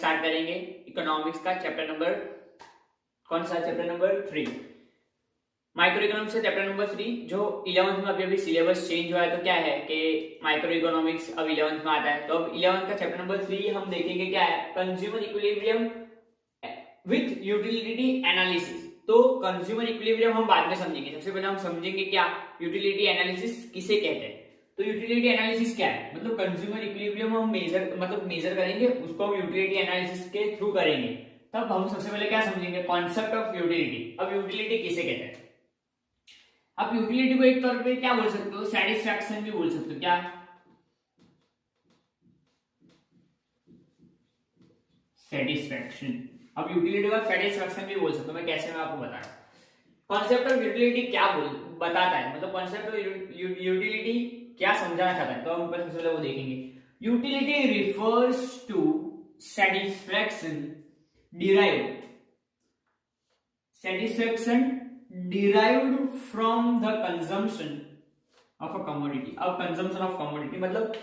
Start करेंगे economics का chapter number, कौन सा चैप्टर नंबर 3, माइक्रो इकोनॉमिक्स का चैप्टर नंबर 3, जो 11th में अभी सिलेबस चेंज हुआ है। तो क्या है कि माइक्रो इकोनॉमिक्स अब 11th में आता है, तो अब 11th का चैप्टर नंबर 3 हम देखेंगे क्या है, consumer equilibrium with utility analysis. तो कंज्यूमर इक्विलिब्रियम हम बाद में समझेंगे, सबसे पहले हम समझेंगे क्या यूटिलिटी एनालिसिस किसे कहते हैं। तो यूटिलिटी एनालिसिस क्या है, मतलब कंज्यूमर इक्विलिब्रियम हम मेजर करेंगे, उसको हम यूटिलिटी एनालिसिस के थ्रू करेंगे। तब हम सबसे पहले क्या समझेंगे, कॉन्सेप्ट ऑफ यूटिलिटी। अब यूटिलिटी किसे कहते हैं, आप यूटिलिटी को एक तौर पे क्या बोल सकते हो, सेटिस्फैक्शन भी बोल सकते हो। क्या सेटिस्फैक्शन, अब यूटिलिटी का सेटिस्फैक्शन भी बोल सकते हो। मैं कैसे, मैं आपको बता रहा हूं। कॉन्सेप्ट ऑफ यूटिलिटी क्या बताता है, मतलब कॉन्सेप्ट ऑफ यूटिलिटी क्या समझाना चाहता है, तो हम सबसे पहले वो देखेंगे। Utility refers to satisfaction derived from the consumption of a commodity. अब कंजम्पशन ऑफ कमोडिटी मतलब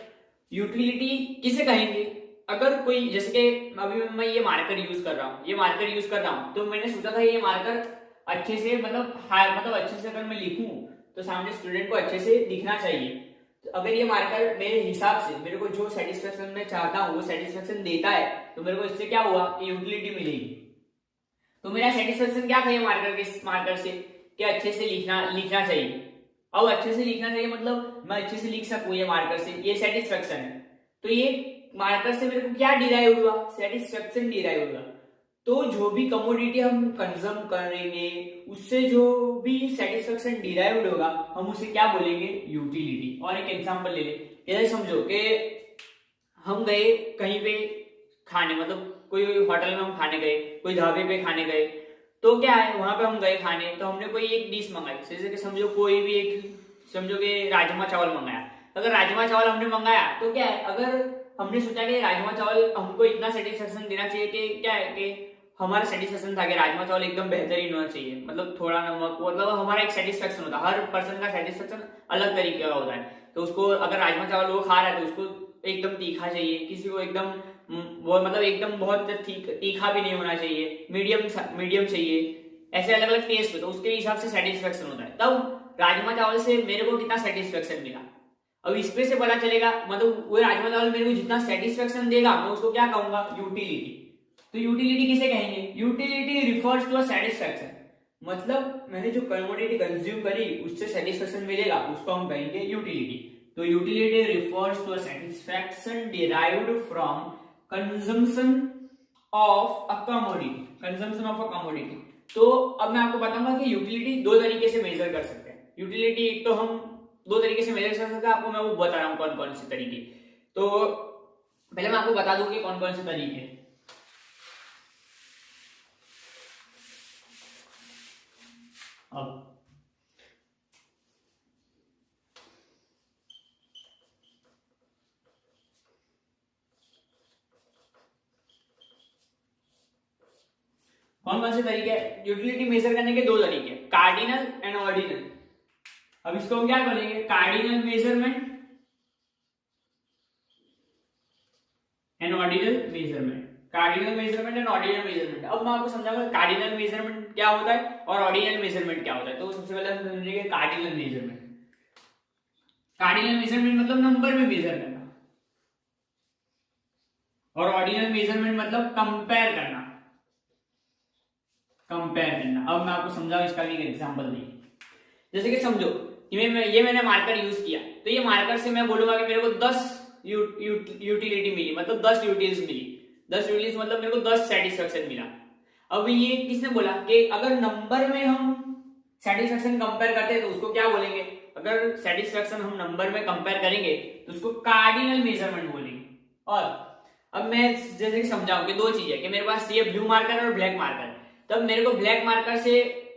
यूटिलिटी किसे कहेंगे, अगर कोई, जैसे कि अभी मैं ये मार्कर यूज कर रहा हूं, तो मैंने सोचा था ये मार्कर अच्छे से मतलब अच्छे से अगर मैं लिखूं तो सामने स्टूडेंट को अच्छे से दिखना चाहिए। तो अगर ये मार्कर मेरे हिसाब से मेरे को जो सेटिस्फेक्शन मैं चाहता हूँ वो सेटिस्फेक्शन देता है, तो मेरे को इससे क्या हुआ कि यूटिलिटी मिलेगी। तो मेरा सेटिस्फेक्शन क्या था ये मार्कर से कि अच्छे से लिखना चाहिए। अब अच्छे से लिखना चाहिए मतलब मैं अच्छे से लिख सकूं ये मार्कर से, ये सेटिस्फेक्शन है। तो ये मार्कर से मेरे को क्या डिराइव हुआ, सेटिस्फेक्शन डिराइव हुआ। तो जो भी कमोडिटी हम कंज्यूम करेंगे उससे जो भी सेटिस्फेक्शन डिराइव्ड होगा हम उसे क्या बोलेंगे, यूटिलिटी। और एक एग्जांपल ले ले, जैसे समझो कि हम गए कहीं पे खाने, मतलब कोई होटल में हम खाने गए, कोई ढाबे पे खाने गए, तो क्या है वहां पे हम गए खाने, तो हमने कोई एक डिश मंगाई, जैसे कि समझो कोई भी एक, समझो कि राजमा चावल मंगाया। अगर राजमा चावल हमने मंगाया तो क्या है, अगर हमने सोचा कि राजमा चावल हमको इतना सेटिस्फेक्शन देना चाहिए कि क्या है कि हमारा सेटिस्फेक्शन था कि राजमा चावल एकदम बेहतरीन होना चाहिए, मतलब थोड़ा नमक, मतलब हमारा एक सेटिस्फेक्शन होता है, हर पर्सन का सेटिस्फेक्शन अलग तरीके का होता है। तो उसको अगर राजमा चावल वो खा रहा है तो उसको एकदम तीखा चाहिए, किसी को एकदम वो मतलब एकदम बहुत तीखा भी नहीं होना चाहिए, मीडियम चाहिए, ऐसे अलग अलग टेस्ट हो, तो उसके हिसाब से सेटिस्फेक्शन होता है। तब राजमा चावल से मेरे को कितना सेटिस्फेक्शन मिला, अब इसमें से पता चलेगा, मतलब वो राजमा चावल मेरे को जितना सेटिस्फेक्शन देगा मैं उसको क्या कहूंगा, यूटिलिटी। तो यूटिलिटी किसे कहेंगे, utility refers to a satisfaction, मतलब मैंने जो कमोडिटी कंज्यूम करी उससे सेटिस्फेक्शन मिलेगा उसको हम कहेंगे यूटिलिटी। तो utility refers to a satisfaction derived from consumption of a commodity. तो अब मैं आपको बताऊंगा कि यूटिलिटी दो तरीके से मेजर कर सकते हैं। यूटिलिटी एक तो हम दो तरीके से मेजर कर सकते हैं, आपको मैं वो बता रहा हूं कौन कौन से तरीके। तो पहले मैं आपको बता दूं कि कौन कौन से तरीके। अब कौन कौन से तरीके, यूटिलिटी मेजर करने के दो तरीके, कार्डिनल एंड ऑर्डिनल। अब इसको हम क्या बोलेंगे, cardinal measurement and ordinal measurement. Cardinal measurement and ordinal measurement. अब मैं आपको समझाऊंगा कार्डिनल मेजरमेंट क्या होता है और ऑर्डिनल मेजरमेंट क्या होता है। तो सबसे पहले हम समझेंगे कार्डिनल मेजरमेंट। कार्डिनल मेजरमेंट मतलब नंबर में मेजर करना, और ऑर्डिनल मेजरमेंट मतलब कंपेयर करना। अब मैं आपको समझाऊं, इसका भी एक एग्जांपल दी। जैसे कि समझो ये मैंने मार्कर यूज किया, तो ये मार्कर से मैं बोलूंगा कि मेरे को 10 यूटिलिटी मिली, मतलब 10 यूटिलिटीज मिली। 10 यूटिलिटीज मतलब मेरे को 10 सेटिस्फेक्शन मिला। अब ये किसने बोला कि अगर नंबर में हम सेटिस्फेक्शन कंपेयर करते हैं तो उसको क्या बोलेंगे, अगर सेटिस्फेक्शन हम नंबर में कंपेयर करेंगे तो उसको कार्डिनल मेजरमेंट बोलेंगे। और अब मैं जैसे कि समझाऊं कि दो चीज है कि मेरे पास ये ब्लू मार्कर और ब्लैक मार्कर, तब मेरे को ब्लैक मार्कर से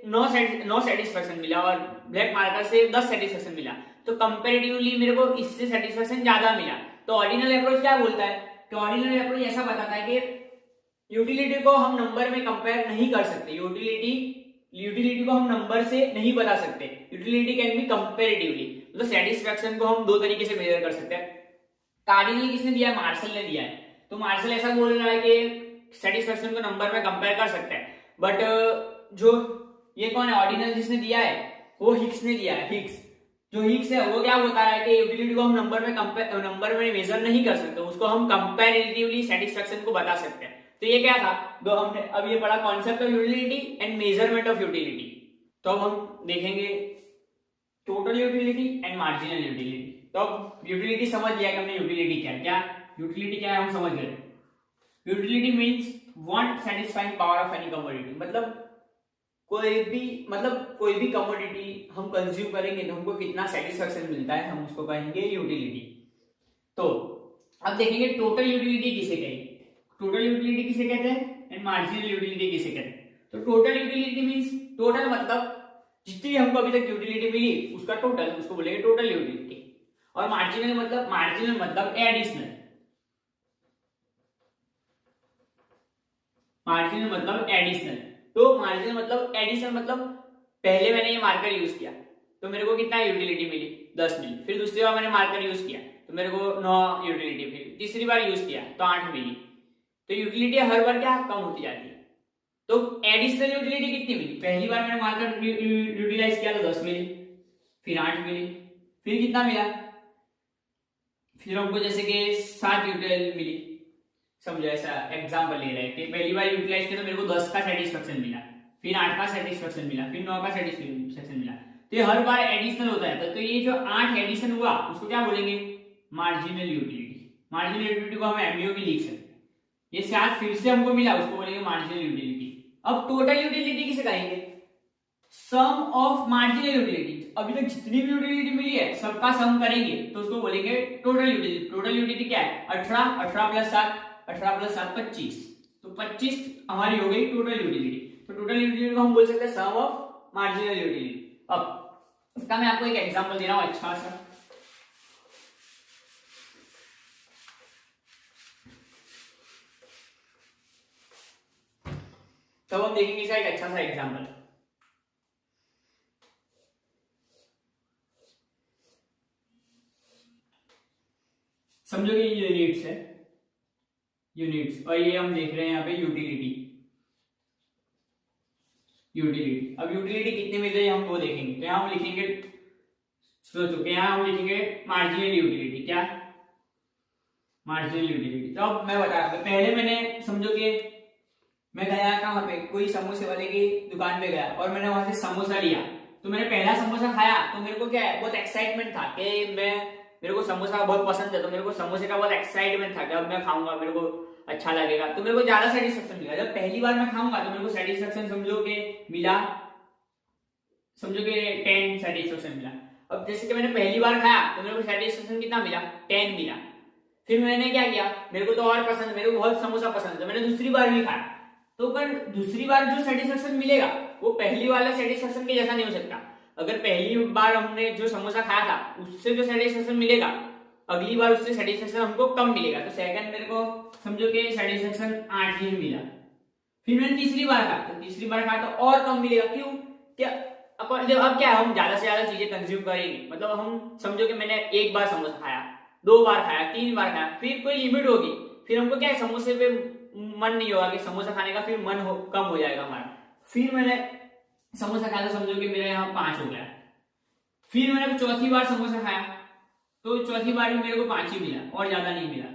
9 सेटिस्फेक्शन मिला और ब्लैक मार्कर से 10 सेटिस्फेक्शन मिला, तो कंपैरेटिवली मेरे को इससे सेटिस्फेक्शन ज्यादा मिला। तो ऑर्डिनल अप्रोच क्या बोलता है, तो ऑर्डिनल अप्रोच ऐसा बताता है कि यूटिलिटी को हम नंबर में कंपेयर नहीं कर सकते, यूटिलिटी को हम नंबर से नहीं बता सकते, यूटिलिटी कैन बी कंपैरेटिवली। मतलब सेटिस्फेक्शन को हम दो तरीके से मेजर कर सकते हैं। कार्डिनल किसने दिया है, मार्शल ने दिया है। तो मार्शल ऐसा बोल रहा है कि सेटिस्फेक्शन को नंबर में कंपेयर कर सकते हैं, बट जो ये कौन है ऑर्डिनल जिसने दिया है वो हिग्स ने दिया है। हिग्स जो हिग्स है वो क्या होता है कि यूटिलिटी को हम नंबर में मेजर नहीं कर सकते, उसको हम कंपैरेटिवली सेटिस्फेक्शन को बता सकते हैं। तो ये क्या था, तो हमने अब ये पढ़ा concept of utility and measurement of utility. तो अब हम देखेंगे total utility and marginal utility. तो अब यूटिलिटी समझ लिया कि हमने यूटिलिटी क्या यूटिलिटी क्या है हम समझ गए। Utility means want satisfying power of any commodity, मतलब कोई भी कमोडिटी हम कंज्यूम करेंगे तो हमको कितना सेटिस्फेक्शन मिलता है, हम उसको कहेंगे यूटिलिटी। तो अब देखेंगे टोटल यूटिलिटी किसे कहेंगे, टोटल यूटिलिटी किसे कहते हैं एंड मार्जिनल यूटिलिटी किसे कहते हैं। तो टोटल यूटिलिटी मींस टोटल मतलब जितनी हमको अभी तक यूटिलिटी मिली उसका टोटल, उसको बोलेंगे टोटल यूटिलिटी। और मार्जिनल मतलब एडिशनल, मार्जिनल मतलब एडिशनल। तो मार्जिनल मतलब एडिशनल मतलब पहले मैंने ये मार्कर यूज किया तो मेरे को कितना यूटिलिटी मिली 10 मिली, फिर दूसरी बार मैंने मार्कर यूज किया तो मेरे को 9 यूटिलिटी मिली, तीसरी बार यूज किया तो 8 मिली। तो यूटिलिटी हर बार क्या कम होती जाती है। तो एडिशनल यूटिलिटी कितनी मिली, पहली बार मैंने मार्कर यूटिलाइज किया तो 10 मिली, फिर 8 मिली, फिर कितना मिला, फिर हमको जैसे कि 7 यूटिलिटी मिली। समझो ऐसा एग्जांपल ले रहे हैं कि पहली बार यूटिलाइज किया तो मेरे को 10 का सेटिस्फेक्शन मिला, फिर 8 का सेटिस्फेक्शन मिला, फिर 9 का सेटिस्फेक्शन मिला। तो ये हर बार एडिशनल होता है। तो ये जो 8 एडिशन हुआ उसको क्या बोलेंगे, मार्जिनल यूटिलिटी। मार्जिनल यूटिलिटी को हम एमयू भी लिख सकते हैं। ये 7 फिर से हमको मिला उसको बोलेंगे मार्जिनल यूटिलिटी। अब टोटल यूटिलिटी किसे कहेंगे, सम ऑफ मार्जिनल यूटिलिटी। अभी तक जितनी भी यूटिलिटी मिली है सबका सम करेंगे तो उसको बोलेंगे टोटल यूटिलिटी। टोटल यूटिलिटी क्या है 18 प्लस 7 25। तो 25 हमारी हो गई टोटल यूटिलिटी। तो टोटल यूटिलिटी को हम बोल सकते हैं सम ऑफ मार्जिनल यूटिलिटी। अब इसका मैं आपको एक एग्जांपल दे रहा हूं अच्छा सा। तो हम देखेंगे इसका एक अच्छा सा एग्जांपल। समझो कि ये यूनिट्स है, यूनिट्स, और ये हम देख रहे हैं यहाँ पे यूटिलिटी। अब यूटिलिटी कितनी मिल रही है हम वो देखेंगे। तो यहाँ हम लिखेंगे, सोचो कि यहाँ हम लिखेंगे मार्जिनल यूटिलिटी। क्या मार्जिनल यूटिलिटी। तो अब मैं बता रहा, पहले मैंने समझो कि मैं गया कहाँ पे, कोई समोसे वाले की दुकान पे गया और मैंने वहां से समोसा लिया। तो मैंने पहला समोसा खाया तो मेरे को क्या है बहुत एक्साइटमेंट था कि मेरे को समोसा बहुत पसंद है, तो मेरे को समोसे का बहुत एक्साइटमेंट था कि अब मैं खाऊंगा, मेरे को अच्छा लगेगा, तो मेरे को ज्यादा सेटिस्फेक्शन मिला। जब पहली बार मैं खाऊंगा तो मेरे को सेटिस्फेक्शन समझो कि मिला, समझो कि 10 सेटिस्फेक्शन मिला। अब जैसे कि मैंने पहली बार खाया तो मेरे को सेटिस्फेक्शन कितना मिला 10 मिला। फिर मैंने क्या किया, मेरे को तो और पसंद, मेरे को बहुत समोसा पसंद है, मैंने दूसरी बार भी खाया। तो पर दूसरी बार जो सेटिस्फेक्शन मिलेगा वो पहली वाला सेटिस्फेक्शन के जैसा नहीं हो सकता। अगर पहली बार हमने जो समोसा खाया था उससे जो सेटिस्फेक्शन मिलेगा अगली बार उससे सेटिस्फेक्शन हमको कम मिलेगा। तो सेकंड मेरे को समझो कि सेटिस्फेक्शन 8 ही मिला। फिर मैंने तीसरी बार खाया तो तीसरी बार खाया तो और कम मिलेगा। क्यों, क्या अब क्या हम ज्यादा से ज्यादा चीजें कंज्यूम करेंगे। मतलब हम समझो कि मैंने एक बार समोसा खाया, 2 बार खाया, 3 बार खाया, फिर कोई लिमिट होगी, फिर हमको क्या है समोसे पे मन नहीं होगा कि समोसा खाने का, फिर कम हो जाएगा हमारा। फिर मैंने समोसा खाया तो समझो कि मेरे यहाँ 5 हो गया। फिर मैंने चौथी बार समोसा खाया तो चौथी बार भी मेरे को 5 ही मिला और ज्यादा नहीं मिला।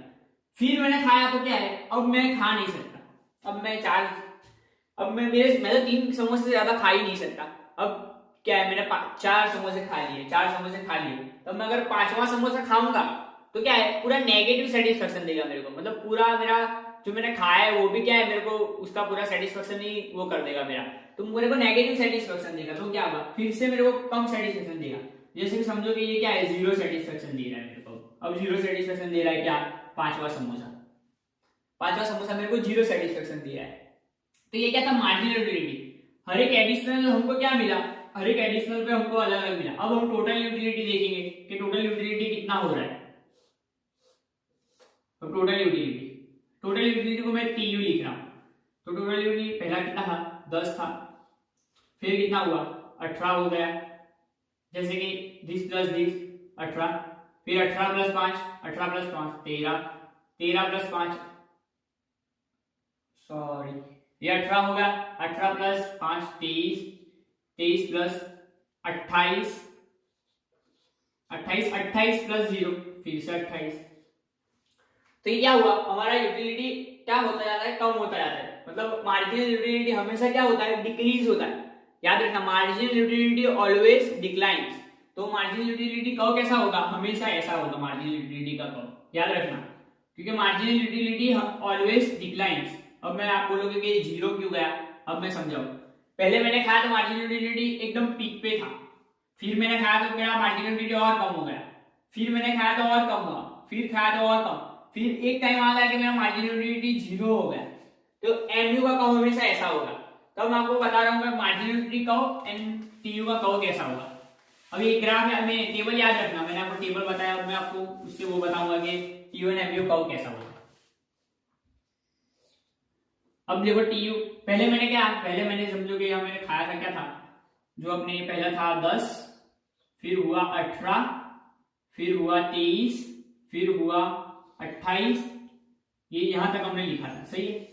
फिर मैंने खाया तो क्या है अब मैं खा नहीं सकता, अब मैं तो 3 समोसे से ज्यादा खा ही नहीं सकता। अब क्या है मैंने 4 समोसे खा लिए, तब मैं अगर 5वां समोसा खाऊंगा तो क्या है पूरा नेगेटिव सेटिस्फेक्शन देगा मेरे को। मतलब पूरा मेरा जो मैंने खाया है वो भी क्या है मेरे को उसका पूरा सेटिस्फेक्शन ही वो कर देगा मेरा, तो मेरे को नेगेटिव सेटिस्फेक्शन देगा। तो क्या होगा फिर से मेरे को कम सेटिस्फेक्शन देगा। जैसे कि समझो कि ये क्या है 0 सेटिस्फेक्शन दे रहा है मेरे को। अब 0 सेटिस्फेक्शन दे रहा है क्या 5वां समोसा मेरे को 0 सेटिस्फेक्शन दिया है। तो ये क्या था मार्जिनल यूटिलिटी। हर एक एडिशनल हमको क्या मिला, हर एक एडिशनल पे हमको अलग अलग मिला। अब हम टोटल यूटिलिटी देखेंगे कि टोटल यूटिलिटी कितना हो रहा है। तो टोटल यूटिलिटी को मैं TU लिख रहा हूं। तो टोटल यूटिलिटी पहला कितना था 10 था, फिर कितना हुआ 18 हो गया, जैसे कि 10 प्लस 10 18, फिर 18 प्लस 5 13, 13 प्लस 5 सॉरी, ये 18 होगा, 18 प्लस 5 23, 23 प्लस 28, 28 प्लस 0 फिर से 28। तो ये क्या हुआ, हमारा यूटिलिटी क्या होता जाता है, कम होता जाता है। मतलब मार्जिनल यूटिलिटी हमेशा क्या होता है, डिक्रीज होता है। याद रखना, मार्जिनल यूटिलिटी ऑलवेज डिक्लाइंस। तो मार्जिनल यूटिलिटी कर्व कैसा होगा, हमेशा ऐसा होगा मार्जिनल यूटिलिटी का कर्व, याद रखना, क्योंकि मार्जिनल यूटिलिटी ऑलवेज डिक्लाइंस। अब मैं आप बोलोगे कि जीरो क्यों गया, अब मैं समझाऊं। पहले मैंने खाया तो मार्जिनल यूटिलिटी एकदम पीक पे था, फिर मैंने खाया तो मेरा मार्जिनल यूटिलिटी और कम हो गया, फिर मैंने खाया तो और कम हुआ, फिर खाया तो और कम, फिर एक टाइम आ गया कि मेरा मार्जिनल यूटिलिटी जीरो हो गया। तो एमयू का कर्व हमेशा ऐसा होगा। तो मैं आपको बता रहा हूँ marginal utility curve and TU का कर्व कैसा होगा। अब ये ग्राफ है, हमें टेबल याद रखना, मैंने आपको टेबल बताया, अब मैं आपको उससे वो बताऊंगा कि टीयू एंड एमयू कर्व कैसा होगा। अब देखो टीयू, पहले मैंने समझो कि यहाँ मैंने खाया था, क्या था, जो अपने पहला था 10, फिर हुआ 18, फिर हुआ 23, फिर हुआ 28, ये यहां तक हमने लिखा था, सही है।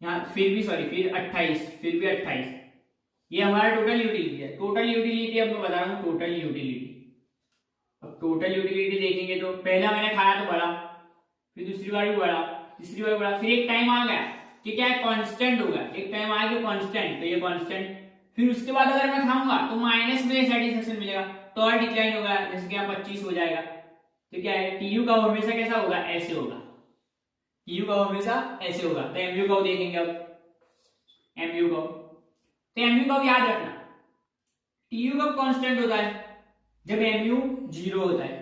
यहाँ फिर भी 28, फिर भी 28, ये हमारा टोटल यूटिलिटी है। टोटल यूटिलिटी अब मैं बता रहा हूँ, टोटल यूटिलिटी। अब टोटल यूटिलिटी देखेंगे तो पहला मैंने खाया तो बढ़ा, फिर दूसरी बार भी बढ़ा, तीसरी बार बढ़ा, फिर एक टाइम आ गया कि क्या है, कांस्टेंट होगा, एक टाइम आ गया कांस्टेंट, तो ये कांस्टेंट। फिर उसके बाद अगर मैं खाऊंगा तो माइनस में सेटिस्फेक्शन मिलेगा, तो और डिक्लाइन होगा, जैसे कि 25 हो जाएगा। तो क्या है, टीयू का हमेशा कैसा होगा, ऐसे होगा, टीयू का हमेशा ऐसे होगा। तो एमयू का देखेंगे अब, एमयू का, तो एमयू का याद रखना, टीयू का कांस्टेंट होता है जब एमयू जीरो होता है,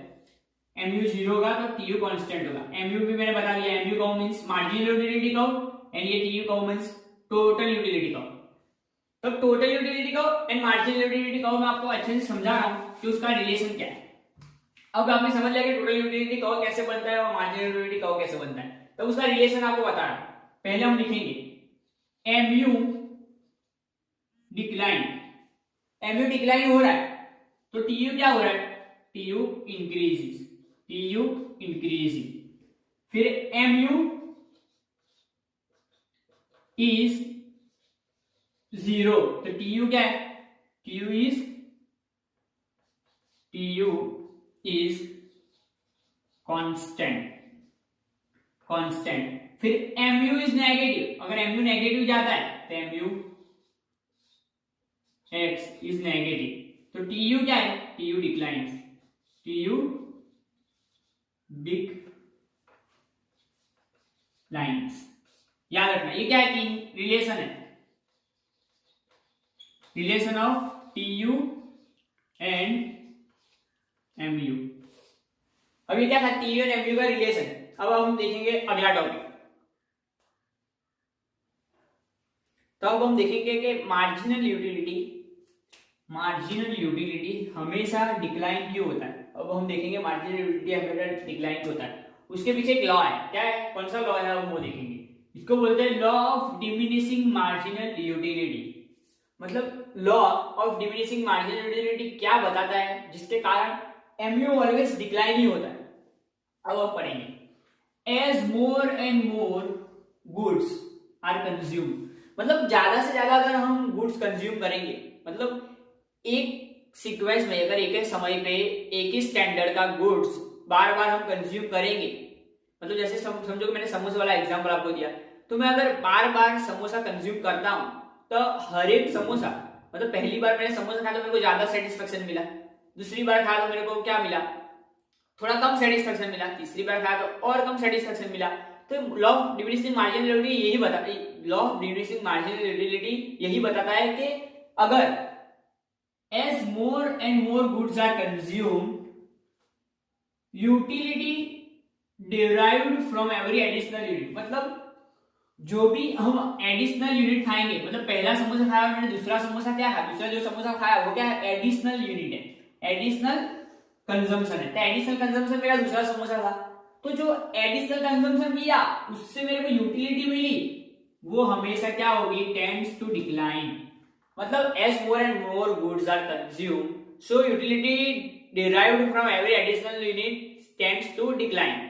एमयू जीरो होगा तो टीयू कांस्टेंट होगा। एमयू भी मैंने बता दिया, MU curve means marginal utility curve and ये TU curve means total utility curve. तो total utility curve and marginal utility curve मैं आपको अच्छे से समझा रहा हूं कि उसका रिलेशन क्या है। अब आपने समझ लिया कि टोटल यूटिलिटी कर्व कैसे बनता है और मार्जिनल यूटिलिटी कर्व कैसे बनता है, तो उसका रिलेशन आपको बता रहा हूं। पहले हम लिखेंगे एमयू डिक्लाइन, एमयू डिक्लाइन हो रहा है तो टीयू क्या हो रहा है, टीयू इंक्रीजेस, टीयू इंक्रीजिंग। फिर एमयू इज जीरो, तो टीयू क्या है, टीयू इज कांस्टेंट, कांस्टेंट। फिर एमयू इज नेगेटिव, अगर एमयू नेगेटिव जाता है तो एमयू एक्स इज नेगेटिव, तो टीयू क्या है, टीयू डिक्लाइंस, टीयू डिक्लाइंस। याद रखना ये क्या है, कि रिलेशन है, relation of TU and MU. अब ये क्या था, टीयू एंड एमयू का रिलेशन। अब हम देखेंगे अगला टॉपिक। तो अब हम देखेंगे कि मार्जिनल यूटिलिटी हमेशा डिक्लाइन क्यों होता है। अब हम देखेंगे मार्जिनल यूटिलिटी हमेशा डिक्लाइन क्यों होता है, उसके पीछे एक लॉ है, क्या है, कौन सा लॉ है वो देखेंगे। इसको बोलते हैं law of diminishing marginal utility. मतलब law of diminishing marginal utility क्या बताता है, जिसके कारण एमयू ऑलवेज डिक्लाइन ही होता है। अब हम पढ़ेंगे, as more and more goods are consume, मतलब ज्यादा से ज्यादा अगर हम गुड्स कंज्यूम करेंगे, मतलब एक सीक्वेंस में अगर एक ही समय पे एक ही स्टैंडर्ड का गुड्स बार बार हम कंज्यूम करेंगे, मतलब जैसे समझो कि मैंने समोसा वाला एग्जांपल आपको दिया, तो मैं अगर बार बार समोसा कंज्यूम करता हूं तो हर एक समोसा, मतलब पहली बार मैंने समोसा खाया तो मेरे को ज्यादा सेटिस्फेक्शन मिला, दूसरी बार खाया तो मेरे को क्या मिला, थोड़ा कम सेटिस्फेक्शन मिला, तीसरी बार खाया तो और कम सेटिस्फेक्शन मिला। तो law of diminishing marginal utility यही बताता है, law of diminishing marginal utility यही बताता है कि अगर as more and more goods are consumed, utility derived from every additional unit, मतलब जो भी हम एडिशनल यूनिट खाएंगे, मतलब पहला समोसा खाया मैंने, दूसरा समोसा क्या खाया, दूसरा जो समोसा खाया वो क्या है, एडिशनल यूनिट है, एडिशनल कंजम्पशन है। तो एडिशनल कंजम्पशन मेरा दूसरा समोसा था, तो जो एडिशनल कंजम्पशन किया उससे मेरे को यूटिलिटी मिली, वो हमेशा क्या होगी, टेंड्स टू डिक्लाइन। मतलब as more and more goods are consumed, so utility derived from every additional unit tends to decline.